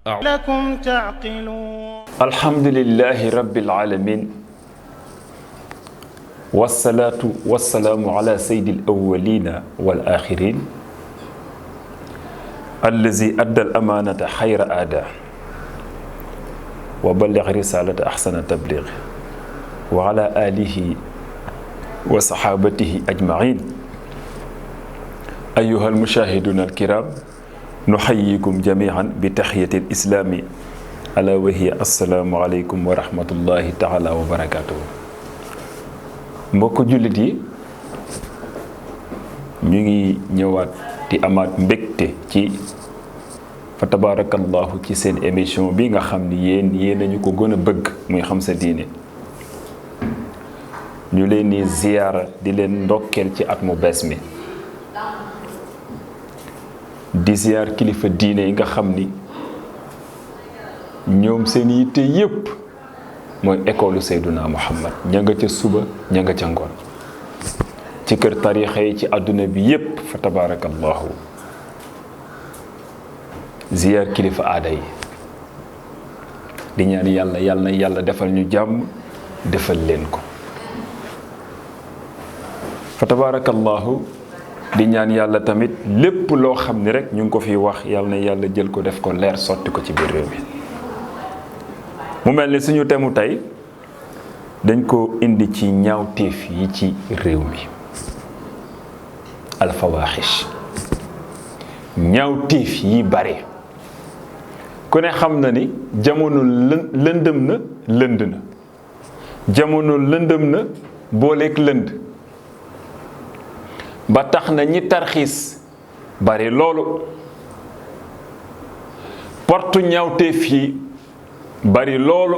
لكم تعقلون. الحمد لله رب العالمين والصلاة والسلام على سيد الأولين والآخرين الذي أدى الأمانة خير أداء وبلغ رسالة أحسن تبليغ وعلى آله وصحابته أجمعين. أيها المشاهدون الكرام، نحييكم جميعا بتحية الإسلام ألا وهي السلام عليكم ورحمة الله تعالى وبركاته. mbokk jullit yi ñu ngi ñëwaat di amaat mbégte ci fa tabarakallahu ci seen émission bi nga xam ni yéen nañu ko gën a bëgg muy xam sa diine. ñu leen di ziyaara di leen ndokkeel ci at mu bees mi, di ziyaar kilifa diine yi nga xam ni ñoom seen yitte yépp mooy école Seyduna Muhammad, ña nga ca suba ña nga ca ngoon ci kër tarixa yi ci àdduna bi yépp fa tabarakallahu. ziyaar kilifa aada yi di ñaan yàlla na yàlla defal ñu jàmm, defal leen ko fa tabarakallahu. di ñaan yàlla tamit lépp loo xam ni rek ñu ngi ko fi wax yàlla na yàlla jël ko def ko leer sotti ko ci biir réew mi. mu mel ni suñu temu tey dañ ko indi ci ñaawteef yi ci réew mi, alfawaaxish, ñaawteef yi bare. ku ne xam na ni jamono lëndëm na lënd na, jamono lëndëm na booleeg lënd, ba tax na ñi tarxiis bare loolu, portu ñaawteef yi bari loolu,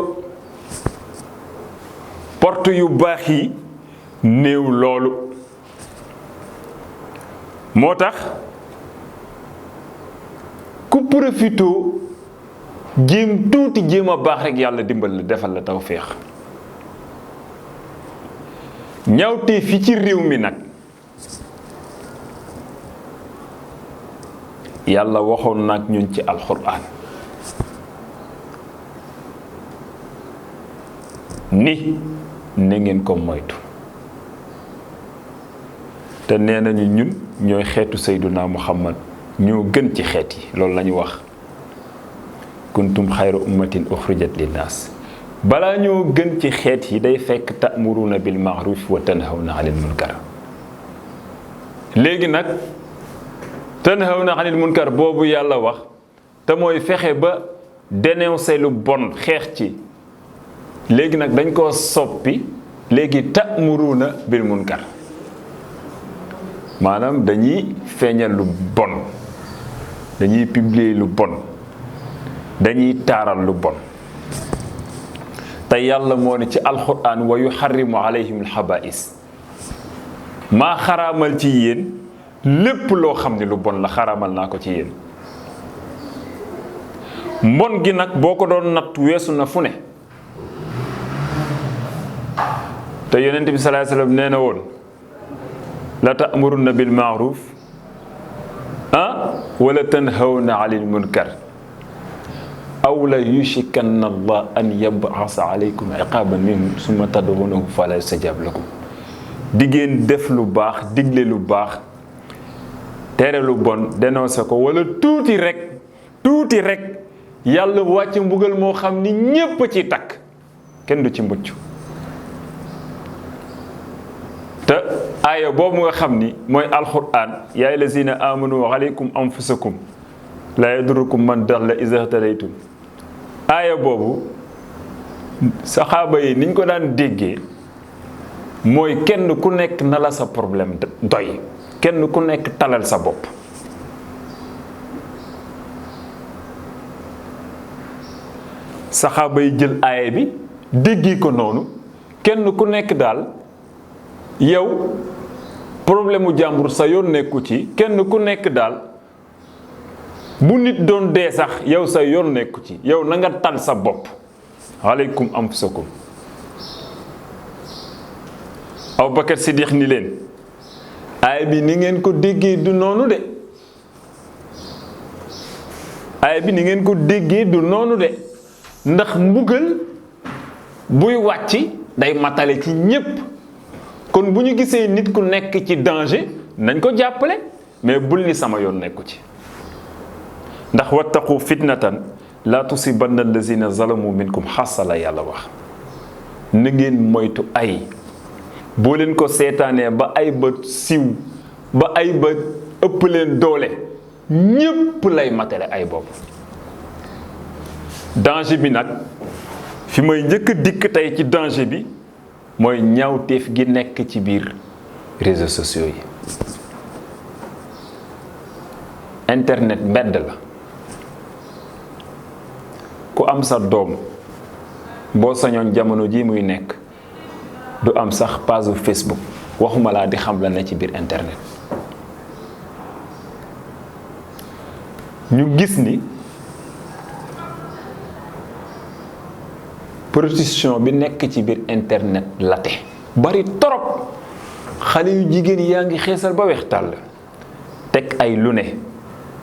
porte yu baax yi néew loolu. moo tax ku profitoo jéem a baax rek yàlla dimbal la, defal la tawféex. ñaawteef fi ci réew mi nag yàlla waxoon nag ñun ci alxuraan ni na ngeen ko moytu, te nee nañu ñun ñooy xeetu Seyduna Muhammad, ñoo gën ci xeet yi. loolu la ñu wax, kuntum xayra ummatin uxrijat linnaas. balaa ñoo gën ci xeet yi day fekk ta'muruna bil ma'ruf wa tanhawna anil munkar. léegi nag tanhawna anil munkar boobu yàlla wax te mooy fexe ba dénoncer lu bon, xeex ci. léegi nag dañ koo soppi, léegi ta'muruna bil munkar, maanaam dañuy feeñal lu bon, dañuy publier lu bon, dañuy taaral lu bon. te yàlla moo ne ci alquran wa yuharrimu alayhim alxabaa'is, maa xaraamal ci yéen lépp loo xam ne lu bon la, xaraamal naa ko ci yéen. mbon gi nag boo ko doon natt weesu na fu ne. te yonent bi sallallahu alayhi wasallam nee na woon la ta'muruna bil ma'ruf wala tanhawna 'anil munkar aw la yushikanna Allah an yab'asa alaykum 'iqaban minhu summa tad'unahu fala yustajab lakum. diggéen def lu baax, digle lu baax, tere lu bon, dénoncé ko, wala tuuti rek yàlla wàcc mbugal moo xam ni ñépp ci takk, kenn du ci mucc. te aaya boobu nga xam ni mooy alquran, yaa ayyuhallazina amanu alaykum anfusakum la yadurukum man dalla iza ihtadaytum. aaya boobu saxaaba yi niñ ko daan déggee mooy kenn ku nekk na la sa problème doy, kenn ku nekk talal sa bopp. saxaaba yi jël aaya bi déggi ko noonu, kenn ku nekk daal yow problème mu jàmbur sa yoon nekku ci, kenn ku nekk daal bu nit doon dee sax yow sa yoon nekku ci, yow na nga tal sa bopp. aleykum anfusakum. Abubakar Siddiq ni leen aaya bi ni ngeen ko déggee du noonu de. aaya bi ni ngeen ko déggee du noonu de ndax mbugal buy wàcc day matale ci ñépp kon bu ñu gisee nit ku nekk ci danger nañ ko jàppale mais bul ni sama yoon nekku ci ndax wattaqu fitnatan la tusibanna allazina zalamu minkum xassa la yàlla wax na ngeen moytu ay boo leen ko seetaanee ba ay ba siw ba ay ba ëpp leen doole ñépp lay matale ay bopp danger bi nag fi may njëkk a dikk tey ci danger bi mooy ñaawteef gi nekk ci biir réseaux sociaux yi internet mbedd la ku am sa doom boo sañoon jamono ji muy nekk du am sax page Facebook waxuma laa di xam la ne ci biir internet ñu gis ni prostitution bi nekk ci biir internet late bari torop xale yu jigéen yaa ngi xeesal ba weex tàll teg ay lu ne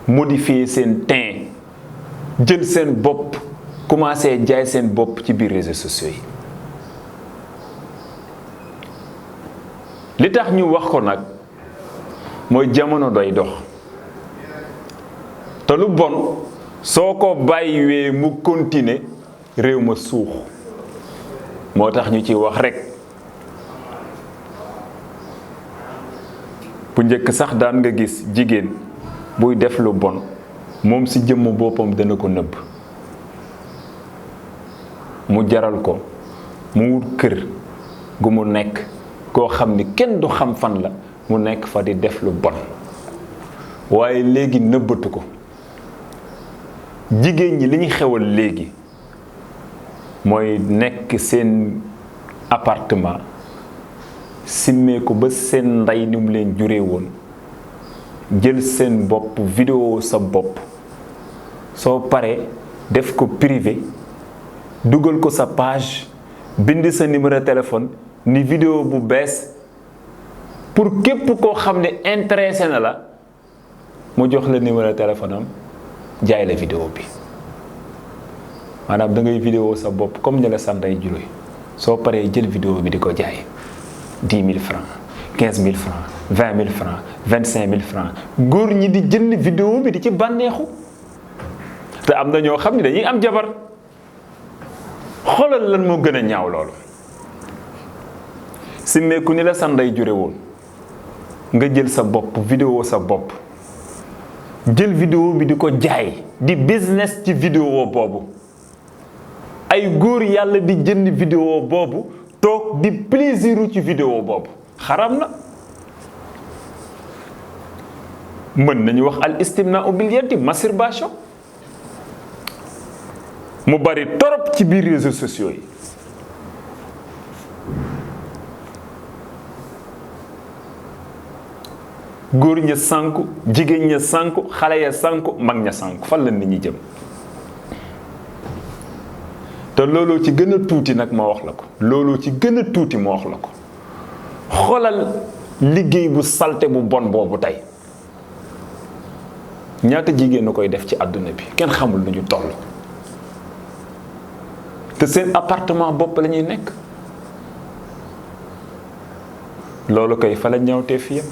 modifier seen teint jël seen bopp commencé jaay seen bopp ci biir réseaux sociaux yi li tax ñu wax ko nag mooy jamono doy dox te lu bon soo ko bàyyiwee mu continuer réew ma suux moo tax ñu ci wax rekk bu njëkk sax daan nga gis jigéen buy def lu bon moom ci jëmm boppam dana ko nëbb mu jaral ko mu wut kër gu mu nekk koo xam ni kenn du xam fan la mu nekk fa di def lu bon waaye léegi nëbbatu ko jigéen ñi li ñu xewal léegi mooy nekk seen appartement simmee ko ba seen ndey ni mu leen juree woon jël seen bopp vidéo sa bopp soo paree def ko privé dugal ko sa page bind sa numéro téléphone ni vidéo bu bees pour képp koo xam ne intéressé na la mu jox la numéro téléphone am jaay la vidéo bi maanaam da ngay vidéo sa bopp comme ni la sa ndey juree soo paree jël vidéo bi di ko jaay 10 000 francs 15 000 francs 20 000 francs 25 000 francs góor ñi di jënd vidéo bi di ci bànneexu te am na ñoo xam ne dañuy am jabar xoolal lan moo gën a ñaaw loolu simmeeku ni la sa ndey jure woon nga jël sa bopp vidéo sa bopp jël vidéo bi di ko jaay di business ci vidéo boobu ay góor yàlla di jënd vidéo boobu toog di plaisiru ci vidéo boobu xaram na mën nañu wax al istimna'u bil yadi masturbation mu bari torop ci biir réseaux sociaux yi góor ña sànku jigéen ña sànku xale ya sànku mag ña sànku fan la nit ñi jëm te looloo ci gën a tuuti nag ma wax la ko looloo ci gën a tuuti ma wax la ko xoolal liggéey bu salte bu bon boobu tey ñaata jigéen a koy def ci àdduna bi kenn xamul lu ñu toll te seen appartement bopp la ñuy nekk loolu koy fa la ñawtee fi yam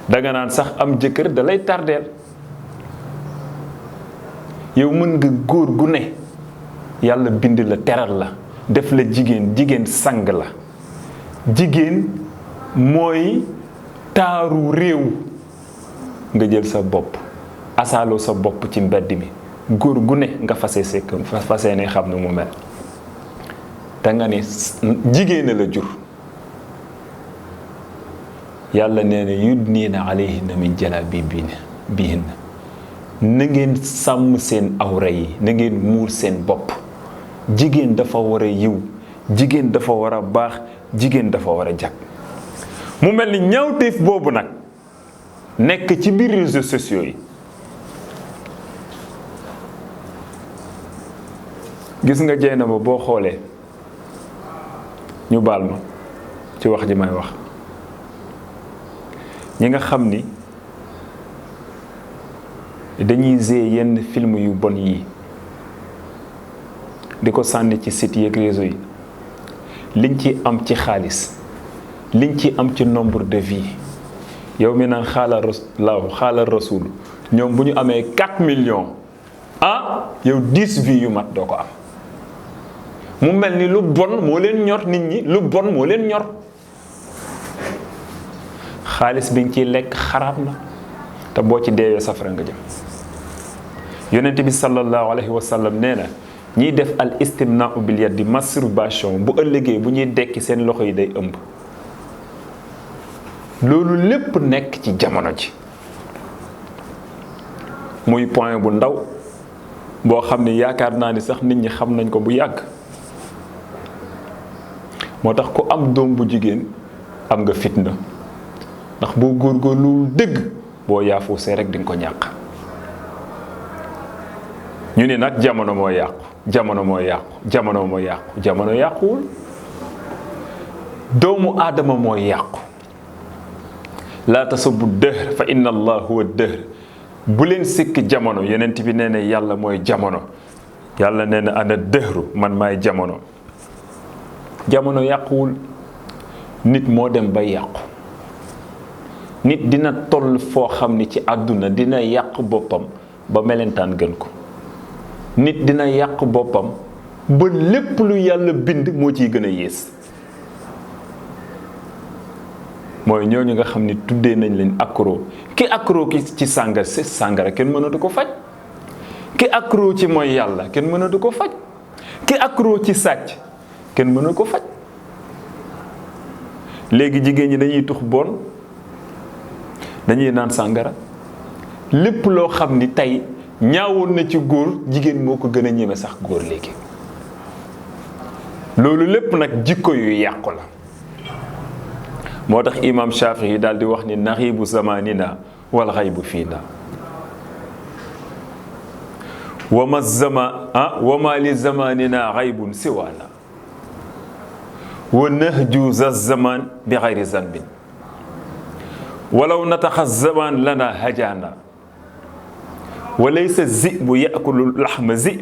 danga naan sax am jëkkër da lay tardeel yow mën nga góor gu ne yàlla bind la teral la def la jigéen sang la jigéen mooy taaru réew nga jël sa bopp asaaloo sa bopp ci mbedd mi góor gu ne nga fase ne xam ne mu mel te nga ne jigéen la jur yàlla nee na yudniina alayhinna min jalaabiibihinna na ngeen sàmm seen awra yi na ngeen muur seen bopp jigéen dafa war a yiw jigéen dafa war a baax jigéen dafa war a jag mu mel ni ñaawteef boobu nag nekk ci biir réseaux sociaux yi gis nga jeena ba boo xoolee ñu baal ma ci wax ji may wax ñi nga xam ni dañuy gérer yenn film yu bon yi di ko sànni ci site yeeg réseau yi liñ ci am ci xaalis liñ ci am ci nombre de vie yow mi naan xaalal rasul ñoom bu ñu amee 4 millions yow 10 vies yu mat doo ko am mu mel ni lu bon moo leen ñor nit ñi lu bon moo leen ñor xaalis bi nga ciy lekk xaraam na te boo ci deewee safara nga jëm yonent bi sallallahu alayhi wa sallam nee na ñiy def al istimnaau bil yadi masturbation bu ëllëgee bu ñuy dekki seen loxo yi day ëmb loolu lépp nekk ci jamono ji muy point bu ndaw boo xam ne yaakaar naa ni sax nit ñi xam nañ ko bu yàgg moo tax ku am doom bu jigéen am nga fitna ndax boo góorgóorlu dëgg boo yaafuusee rek di nga ko ñàq ñu ne nag jamono moo yàqu jamono yàquwul doomu aadama mooy yàqu laa tasubbu dëhr fa inna allah huwa dëhr bu leen sikk jamono yonent bi nee na yàlla mooy jamono yàlla nee na ana dëhru man maay jamono yàquwul nit moo dem ba yàqu nit dina toll foo xam ni ci àdduna dina yàq boppam ba melentaan gën ko nit dina yàq boppam ba lépp lu yàlla bind moo ciy gën a yées mooy ñooñu nga xam ni tuddee nañ leen accro ki accro ki ci sàngara kenn mënatu ko faj ki accro ci mooy yàlla kenn mënatu ko faj ki accro ci sàcc kenn mënatu ko faj léegi jigéen ñi dañuy tux bon dañuy naan sàngara lépp loo xam ni tey ñaawoon na ci góor jigéen moo ko gën a ñeme sax góor léegi loolu lépp nag jikko yu yàqu la moo tax imam Shafii yi daal di wax ni naxiibu zamanina wal xaybu fiina wama li zamanina xaybun siwaana wa nahju za zaman bi xayri zanbin walaw nataxa zaman lana hajaana wa laysa zibu yakulu laxma zib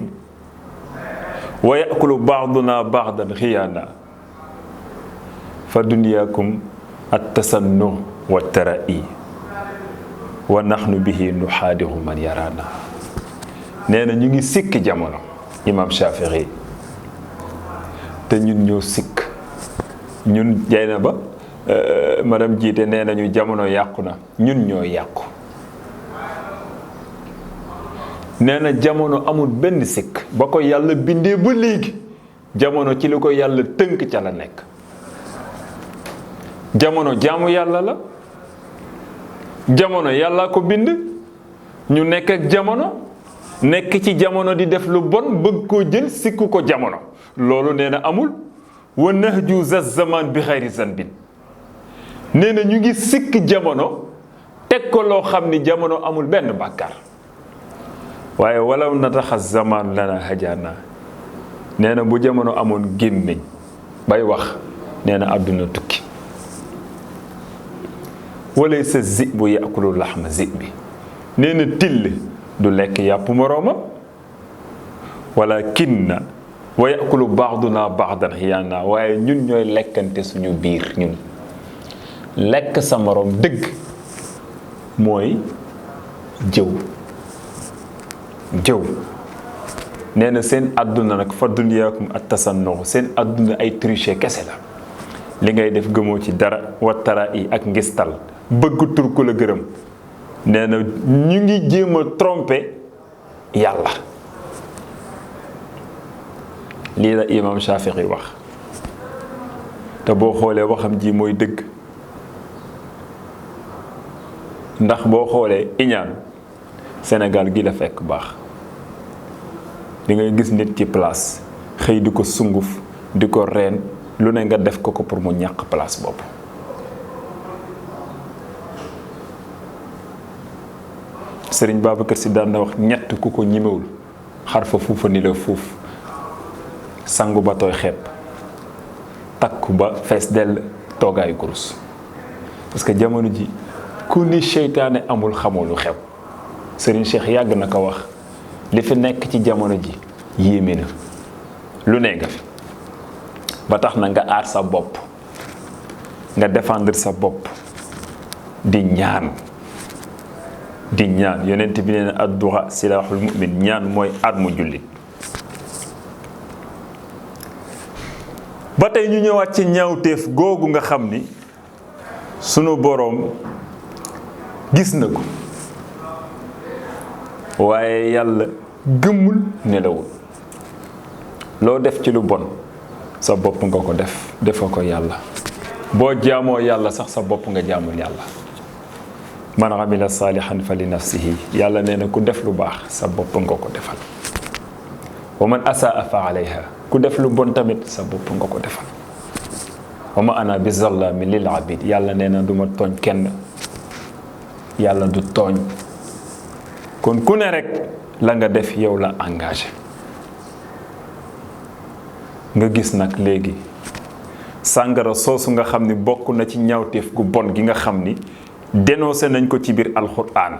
wa yakulu baaduna baadan xiyaana fa duniyaakum attasannu wa tara'i wa naxnu bihi nuxaadiru man yaraana nee na ñu ngi sikk jamono imam Shafii te ñun ñoo sikk ñun jay na ba madame jiite nee nañu jamono yàqu na ñun ñoo yàqu nee na jamono amul benn sikk ba ko yàlla bindee ba léegi jamono ci li ko yàlla tënk ca la nekk jamono jaamu yàlla la jamono yàlla ko bind ñu nekk ak jamono nekk ci jamono di def lu bon bëgg koo jël sikku ko jamono loolu nee na amul wa nahju za zaman bi xayri zanbin nee na ñu ngi sikk jamono teg ko loo xam ni jamono amul benn bàkkaar waaye walaw nataxa zaman lana hajaana nee na bu jamono amoon gémmiñ bay wax nee na àdduna tukki walay sa zi bu yakulu laxma zi bi nee na till du lekk yàpp moroomam wala kinna wa yakulu baaduna baadan xiyaana waaye ñun ñooy lekkante suñu biir ñun lekk sa moroom dëgg mooy jëw nee na seen àdduna nag fa duniyaakum at tasannu seen àdduna ay tricher kese la li ngay def gëmoo ci dara wattara yi ak ngistal bëgg tur ku la gërëm nee na ñu ngi jéem a tromper yàlla lii la imam Shafii wax te boo xoolee waxam ji mooy dëgg ndax boo xoolee iñaan Sénégal gi la fekk baax di ngay gis nit ci place xëy di ko sunguf di ko reen lu ne nga def ko pour mu ñàkk place bopp Sëriñ Babacar Si daan na wax ñett ku ko ñimewul xar fa fuufa ni la fuuf sangu ba tooy xepp takku ba fees dell toogaayu kurus parce que jamono ji ku ni seytaane amul xamoo lu xew Serigne Cheikh yàgg na ko wax li fi nekk ci jamono ji yéeme na lu ne nga fi ba tax na nga aar sa bopp nga défendre sa bopp di ñaan yonent bi nee na addu'a silaaxul mu'min ñaan mooy armu jullit. ba tey ñu ñëwaat ci ñaawteef googu nga xam ni sunu boroom gis na ko waaye yàlla gëmmul nelawul. loo def ci lu bon sa bopp nga ko defoo ko yàlla. boo jaamoo yàlla sax sa bopp nga jaamul yàlla. man amila saalihan fa li nafsihi yàlla nee na ku def lu baax sa bopp nga ko defal. wa man asaa fa alayha ku def lu bon tamit sa bopp nga ko defal. wa ma ana bi zallamin lil abid yàlla nee na du ma tooñ kenn yàlla du tooñ. kon ku ne rek la nga def yow la engagé. nga gis nag léegi sàngara soosu nga xam ni bokk na ci ñaawteef gu bon gi nga xam ni dénoncé nañ ko ci biir alxuraan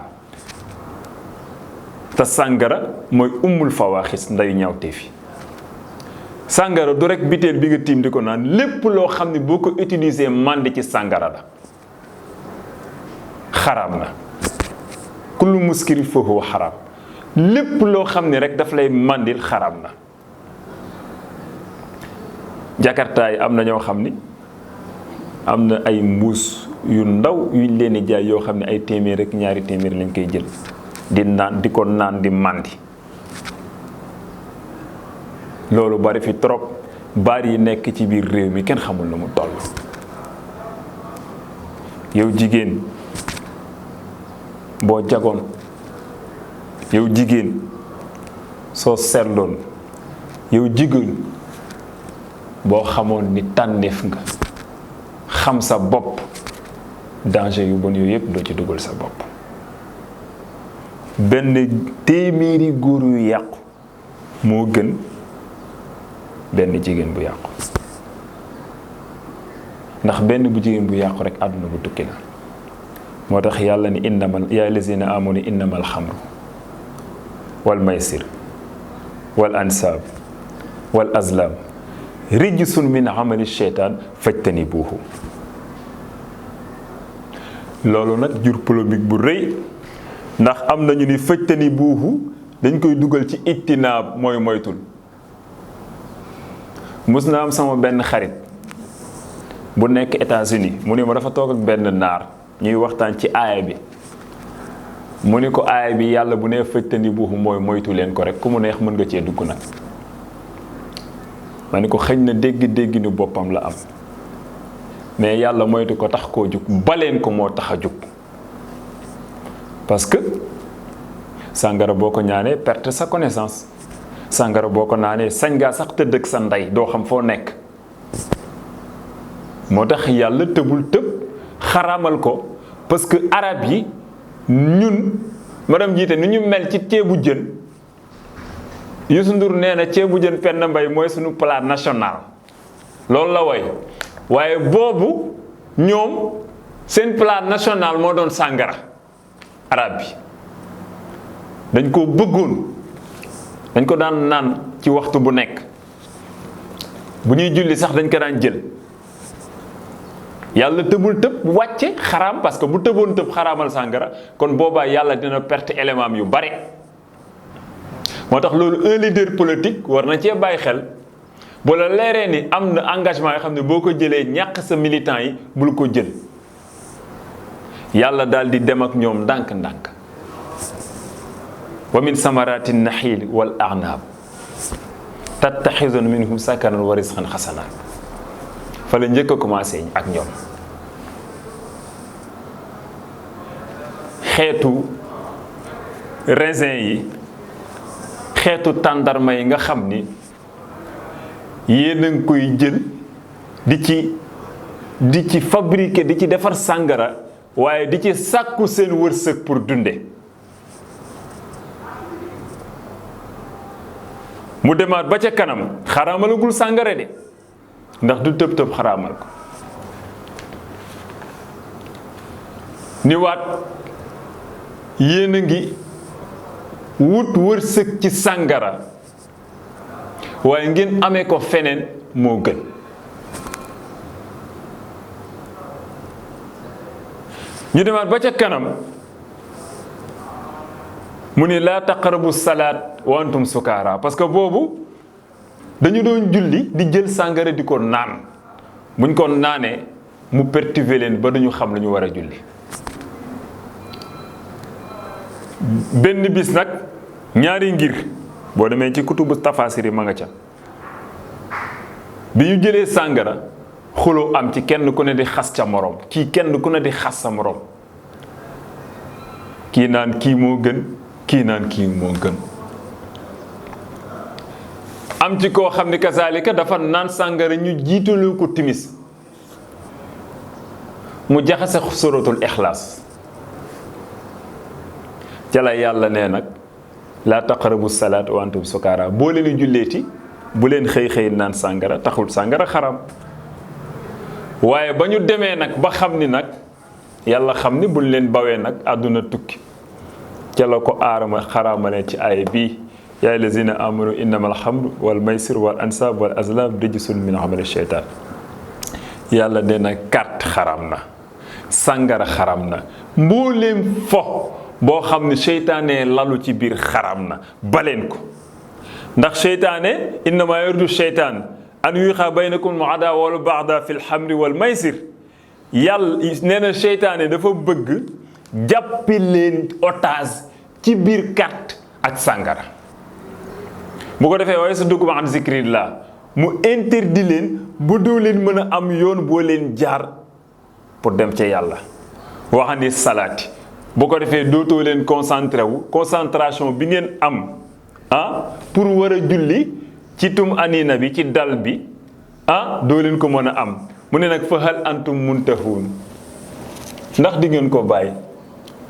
te sàngara mooy ummul fawaaxis ndayu ñaawteef yi. sàngara du rek biteel bi nga tiim di ko naan lépp loo xam ni boo ko utilisé màndi ci sàngara la xaraam na. kullu muskirin fa huwa xaraam lépp loo xam ni rek daf lay màndil xaraam na. jakarta yi am na ñoo xam ni am na ay mbuus yu ndaw yuñ leen di jaay yoo xam ne ay téeméer rek ñaari téeméer lañ koy jël di naan di ko naan di màndi. loolu bari fi trop baar yi nekk ci biir réew mi kenn xamul lu mu toll. yow jigéen boo jagoon yow jigéen soo seetloon yow jigéen boo xamoon ni tànneef nga xam sa bopp danger yu bon yooyu yëpp doo ci dugal sa bopp. benn téeméeri góor yu yàqu moo gën benn jigéen bu yàqu ndax benn bu jigéen bu yàqu rek àdduna bu tukki la. moo tax yàlla ni innamal yaa lazina amanu innamal xamru wal maysir wal ansaab wal azlam rijsun min amali sheytaan fajtanibuuhu. loolu nag jur polémique bu rëy ndax am nañu ni fajtanibuuhu dañ koy dugal ci ittinaab mooy moytul. mus na am sama benn xarit bu nekk États-Unis mu ne ma dafa toog ak benn naar ñuy waxtaan ci aaya bi mu ni ko aaya bi yàlla bu nee fajtanibuuhu mooy moytu leen ko rek ku mu neex mën nga cee dugg nag. ma ni ko xëñ na dégg ni boppam la am mais yàlla moytu ko tax koo jug baleen ko moo tax a jug. parce que sàngara boo ko ñaanee perte sa connaissance sàngara boo ko naanee sañ ngaa sax tëdd ak sa ndey doo xam foo nekk. moo tax yàlla tëbul tëb xaraamal ko parce que arab yi ñun madame jiite ni ñu mel ci ceebu jën Youssou Ndour nee na ceebu jën Penda Mbaye mooy suñu plat national loolu la woy waaye boobu ñoom seen plat national moo doon sàngara. arab bi dañ ko bëggoon dañ ko daan naan ci waxtu bu nekk bu ñuy julli sax dañ ko daan jël. yàlla tëbul tëb wàcce xaraam parce que bu tëboon tëb xaraamal sàngara kon boobaa yàlla dina perte élément yu bare. moo tax loolu un leader politique war na cee bàyyi xel bu la leeree ni am na engagement yoo xam ne boo ko jëlee ñàkk sa militant yi bul ko jël. yàlla daal di dem ak ñoom ndànk-ndànk. wa min samarati naxiil wal a'naab tattaxizuna minhum sakaran wa rizqan xasana fa la njëkk a commencé ak ñoom. xeetu raisin yi xeetu tàndarma yi nga xam ni yéen a ngi koy jël di ci fabriquer di ci defar sàngara waaye di ci sàkku seen wërsëg pour dunde. mu demaat ba ca kanam xaraamalagul sàngara de ndax du tëb tëb xaraamal ko ni waat yéen a ngi wut wërsëg ci sàngara waaye ngeen amee ko feneen moo gën. ñu demaat ba ca kanam mu ni laa taqrabu salaat wa antum sukaara parce que boobu dañu doon julli di jël sàngara di ko naan buñ ko naanee mu perturber leen ba duñu xam lu ñu war a julli. benn bis nag ñaari ngir boo demee ci kutubu tafasiri ma nga ca bi ñu jëlee sàngara xuloo am ci kenn ku ne di xas ca morom kii kenn ku ne di xas sa morom kii naan kii moo gën kii naan kii moo gën. am ci koo xam ni kazalika dafa naan sàngara ñu jiitalu ko timis mu jaxase suratul ixlaas ca la yàlla nee nag laa taqrabu salaat wa antum sukaara boo leen julleeti bu leen xëy naan sàngara taxul sàngara xaram waaye ba ñu demee nag ba xam ni nag yàlla xam ni buñ leen bawee nag àdduna tukki ca la ko aarama xaraamale ci aaya bii yaa allazina amanu innama alxamru wal maysir wal ansab wal azlam rijsun min amali sheytaan yàlla nee na carte xaram na sàngara xaram na mbooleem fo boo xam ne seytaane lalu ci biir xaram na baleen ko ndax seytaane innama yuridu seytaan an yuqa baynakum adawa wal baxda fi lxamri wal maysir yàlla nee na seytaane dafa bëgg jàppi leen otage ci biir carte ak sàngara bu ko defee waaye sa dugg an zikrillah mu interdit leen bu doo leen mën a am yoon boo leen jaar pour dem ca yàlla waxandi salaati bu ko defee dootoo leen concentré wu concentration bi ngeen am pour war a julli ci tum anina bi ci dal bi doo leen ko mën a am mu ne nag fa hal antum muntahun ndax di ngeen ko bàyyi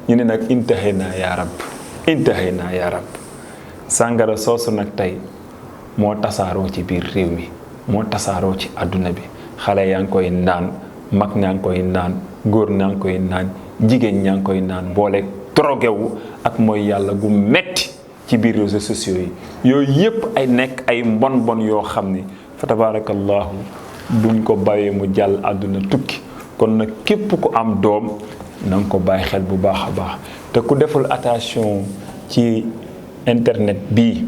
ñu ne nag intahayna ya rab sàngara soosu nag tey moo tasaaroo ci biir réew mi moo tasaaroo ci àdduna bi xale yaa ngi koy naan mag ñaa ngi koy naan góor ñaa ngi koy naan jigéen ñaa ngi koy naan boole drogué wu ak mooy yàlla gu metti ci biir réseaux sociaux yi yooyu yépp ay nekk ay mbon yoo xam ni fa tabarakallahu buñ ko bàyyee mu jàll àdduna tukki kon nag képp ku am doom na nga ko bàyyi xel bu baax a baax te ku deful attention ci internet bii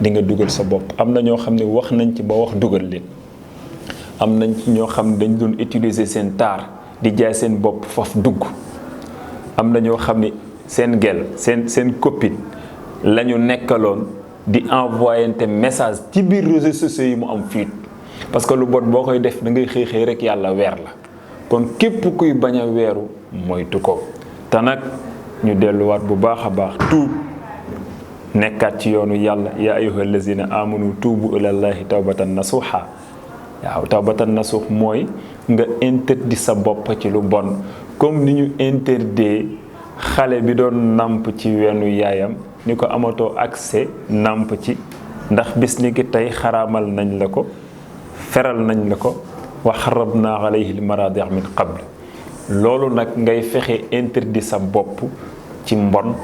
di nga dugal sa bopp am na ñoo xam ne wax nañ ci ba wax dugal leen am nañ ci ñoo xam ne dañ doon utiliser seen taar di jaay seen bopp faf dugg am na ñoo xam ne seen gel seen copine la ñu nekkaloon di envoyante message ci biir réseaux sociaux yi mu am fuite parce que lu bon boo koy def da ngay xëy rek yàlla weer la kon képp kuy bañ a weeru moytu ko te nag ñu delluwaat bu baax a baax tuub nekkaat ci yoonu yàlla yaa ayyuha allazina amanu tuubu ilallahi tawbatan nasuha waaw tawbatan nasuh mooy nga interdit sa bopp ci lu bon comme ni ñu interdit xale bi doon namp ci weenu yaayam ni ko amatoo accès namp ci ndax bis ni ki tey xaraamal nañ la ko feral nañ la ko wa xarabna alayhi almaradi min qabl loolu nag ngay fexe interdit sa bopp ci mbon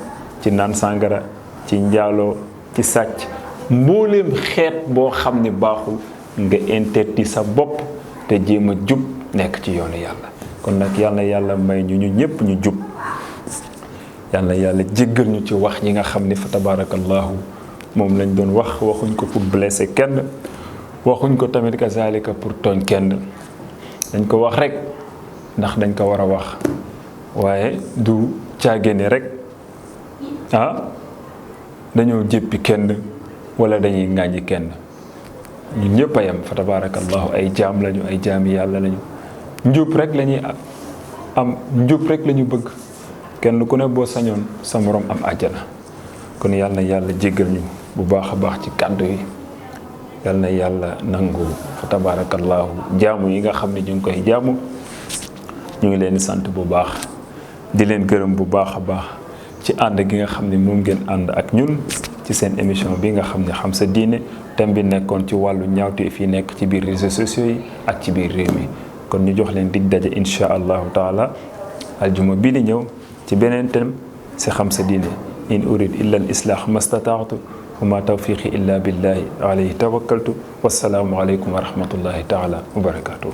ci naan sàngara ci njaaloo ci sàcc mbooleem xeet boo xam ne baaxul nga interdit sa bopp te jéem a jub nekk ci yoonu yàlla kon nag yal na yàlla may ñu ñëpp ñu jub yal na yàlla jéggal ñu ci wax yi nga xam ne fa tabarakallahu moom lañ doon wax waxuñ ko pour blesser kenn waxuñ ko tamit kazalika pour tooñ kenn dañ ko wax rek ndax dañ ko war a wax waaye du caagéene rek dañoo jéppi kenn wala dañuy ŋàññi kenn ñun ñëpp a yem fa tabarakallahu ay jaam lañu ay jaami yàlla lañu njub rek lañuy am njub rek lañu bëgg kenn ku ne boo sañoon sa morom am àjjana kon yal na yàlla jéggal ñu bu baax a baax ci kàddu yi yal na yàlla nangu fa tabarakallahu jaamu yi nga xam ne ñu ngi koy jaamu ñu ngi leen di sant bu baax di leen gërëm bu baax a baax ci ànd gi nga xam ne moom ngeen ànd ak ñun ci seen émission bi nga xam ne xam sa diine thème bi nekkoon ci wàllu ñaawteef yi nekk ci biir réseaux sociaux yi ak ci biir réew mi kon ñu jox leen dig daje insha allahu taala aljuma bii di ñëw ci beneen thème si xam sa diine in urid illa al islah mastataatu wa ma tawfiqi illa billahi alayhi tawakkaltu wassalaamu aleykum wa rahmatullahi taala wa barakatuh